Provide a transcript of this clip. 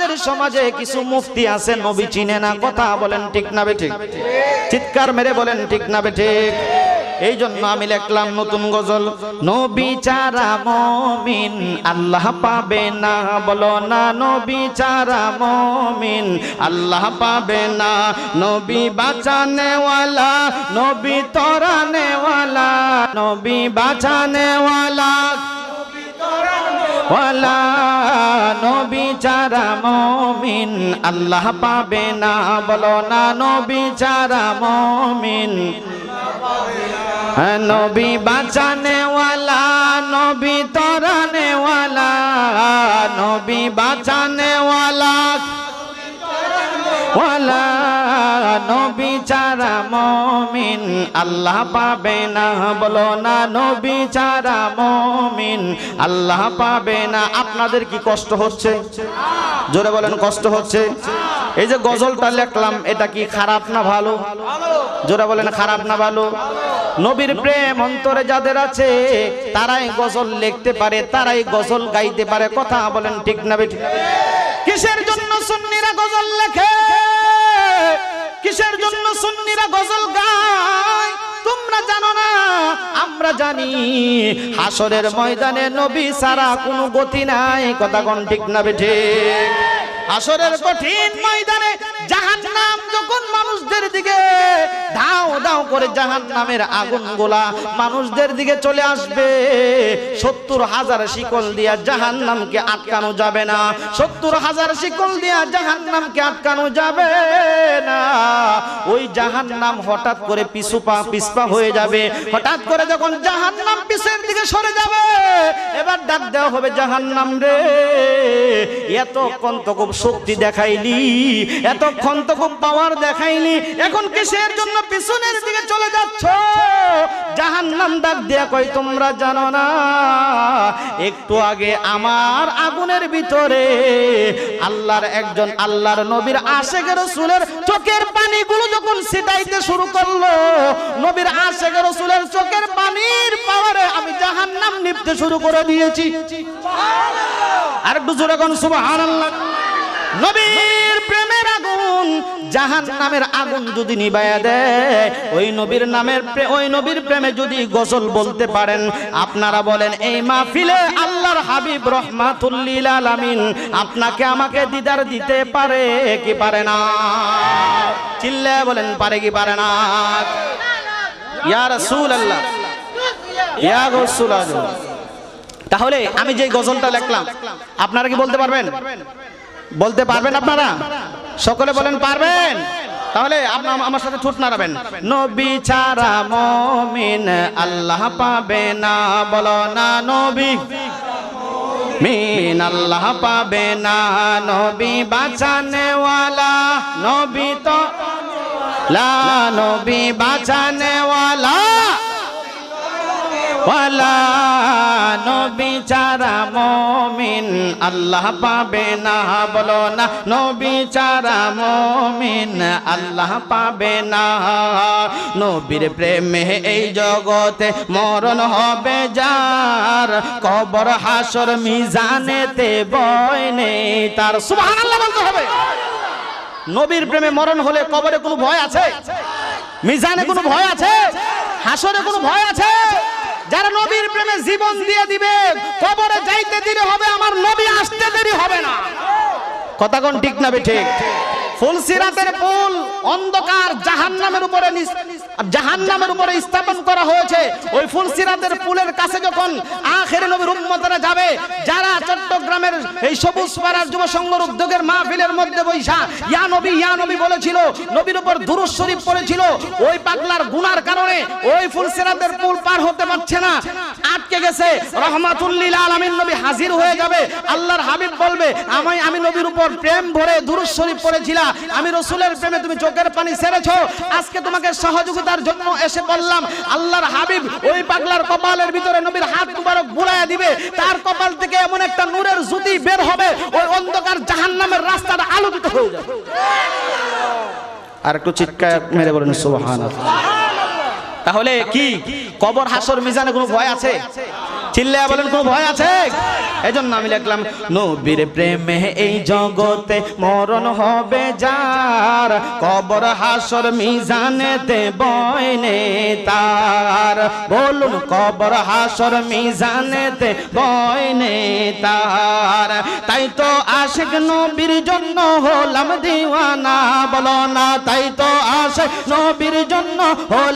আমাদের সমাজে কিছু মুফতি আছে নবী চিনে না, কথা বলেন ঠিক না বেঠিক? চিৎকার মেরে বলেন ঠিক না বেঠিক? এই জন্য আমি লিখলাম নতুন গজল, নবী ছাড়া মুমিন আল্লাহ পাবে না, বলো না নবী ছাড়া মুমিন আল্লাহ পাবে না। নবী বাঁচানে ওয়ালা, নবী তরানে ওয়ালা, নবী বাঁচানে ওয়ালা ওয়ালা, নবী ছাড়া মুমিন আল্লাহ পাবে না, বলো না নবী ছাড়া মুমিন। নবী বাঁচানে ওয়ালা, নবী তরানে ওয়ালা, নবী বাঁচানে ওয়ালা ওয়ালা, নবী ছাড়া মুমিন আল্লাহ পাবে না, বলো না নবী ছাড়া মুমিন আল্লাহ পাবে না। আপনাদের কি কষ্ট হচ্ছে? জোরে বলেন কষ্ট হচ্ছে? এই যে গজলটা লিখলাম এটা কি খারাপ না ভালো? জোরে বলেন খারাপ না ভালো? নবীর প্রেম অন্তরে যাদের আছে তারাই গজল লিখতে পারে, তারাই গজল গাইতে পারে, কথা বলেন ঠিক না বেঠিক? কিসের জন্য সুন্নিরা গজল লেখে? কিসের জন্য সুন্নিরা গজল গায়? তোমরা জানো না, আমরা জানি। হাসরের ময়দানে নবী ছাড়া কোনো গতি নাই, কথা কোন ঠিক না বেঠিক? হাসরের কঠিন ময়দানে জাহান্নাম যখন মানুষদের দিকে ধাও ধাও করে জাহান্নামের আগুনগুলা মানুষদের দিকে চলে আসবে, 70,000 শিকল দিয়া জাহান্নামকে আটকানো যাবে না, 70,000 শিকল দিয়া জাহান্নামকে আটকানো যাবে না। ওই জাহান্নাম হঠাৎ করে পিছপা হয়ে যাবে। হঠাৎ করে যখন জাহান্নাম পিছের দিকে সরে যাবে, এবার ডাক দেওয়া হবে, জাহান্নাম রে এতক্ষণ তো খুব শক্তি দেখাইলি, এতক্ষণ তো খুব পাওয়ার দেখাইলি, এখন কিসের জন্য পিছনের দিকে চলে যাচ্ছ? জাহান্নাম ডাক দেয়া কই তোমরা জানো না, একটু আগে আমার আগুনের ভিতরে আল্লাহর একজন আল্লাহর নবীর আশিক রাসূলের চোখের পানিগুলো যখন ছিটাইতে শুরু করলো, নবীর আশিক রাসূলের চোখের পানির পাওয়ারে আমি জাহান্নাম নিভতে শুরু করে দিয়েছি। সুবহানাল্লাহ! আর একটু জোরে কোন সুবহানাল্লাহ। নবীর প্রেমের আগুন জাহান্নামের আগুন যদি নিভাইয়া দেয়, ওই নবীর প্রেমে যদি গজল বলতে পারেন, আপনারা বলেন এই মাহফিলে আল্লাহর হাবিব রাহমাতুল লিল আলামিন আপনাকে আমাকে দিদার দিতে পারে কি পারে না? চিল্লায়ে বলেন পারে কি পারে না? ইয়া রাসূলুল্লাহ, ইয়া রাসূলুল্লাহ। তাহলে আমি যে গজলটা লিখলাম আপনারা কি বলতে পারবেন? বলতে পারবেন আপনারা? সকলে বলেন পারবেন? তাহলে আপনারা আমার সাথে ঠোঁট নাড়াবেন। নবী ছাড়া মুমিন আল্লাহ পাবে না, বলো না নবী মিন আল্লাহ পাবে না। নবী বাঁচানে ওয়ালা, নবী তো লা, নবী বাঁচানে ওয়ালা ওয়ালা, নবী ছাড়া মুমিন আল্লাহ পাবে না, বলো না নবী ছাড়া মুমিন আল্লাহ পাবে না। নবীর প্রেমে এই জগতে মরণ হবে যার, কবর হাসর মিজানেতে ভয় নেই তার। সুবহানাল্লাহ বলতে হবে। নবীর প্রেমে মরণ হলে কবরে কোনো ভয় আছে? মিজানে কোনো ভয় আছে? হাসরে কোনো ভয় আছে? যারা নবীর প্রেমে জীবন দিয়ে দিবে, কবরে যাইতে দেরি হবে, আমার নবী আসতে দেরি হবে না। কথা কোন ঠিক না বেঠিক? ফুলসিরাতের পুল অন্ধকার জাহান্নামের উপরে স্থাপন করা হয়েছে। ওই ফুলসিরাতের পুলের কাছে যখন আখেরি নবীর উম্মতরা যাবে, যারা চট্টগ্রামের এই সবুজ পাড়ার যুব সংঘর উদ্যোগের মাহফিলের মধ্যে বৈশা ইয়া নবী বলেছিল, নবীর উপর দুরূদ শরীফ পড়েছিল, ওই পাগলার গুনার কারণে ওই ফুলসিরাতের পুল পার হতে পারছে না, আটকে গেছে। রাহমাতুল লিল আলামিন নবী হাজির হয়ে যাবে, আল্লাহর হাবিব বলবে আমি নবীর উপর প্রেম ভরে দুরূদ শরীফ পড়েছিলাম, আমি রাসূলের প্রেমে তুমি চোখের পানি ছেড়েছো, আজকে তোমাকে সহযোগিতার জন্য এসে বললাম। আল্লাহর হাবিব ওই পাগলার কপালের ভিতরে নবীর হাত মুবারক বুলাইয়া দিবে, তার কপাল থেকে এমন একটা নূরের জ্যোতি বের হবে, ওই অন্ধকার জাহান্নামের রাস্তাটা আলোকিত হয়ে যাবে। আর একটু চিৎকার মেরে বলেন সুবহানাল্লাহ। তাহলে কি কবর হাসর মিজানে কোনো ভয় আছে? চিল্লায়া বলেন কোনো ভয় আছে? এজন্য আমি লিখলাম নবীর প্রেমে এই জগতে মরণ হবে যার, কবর হাসর মিজানেতে বয়নে তার। বলুন কবর হাসর মিজানেতে বয়নে তার। তাই তো আশিক নবীর জন্য হলাম দিওয়ানা, বলো না তাই তো আশিক নবীর জন্য হলাম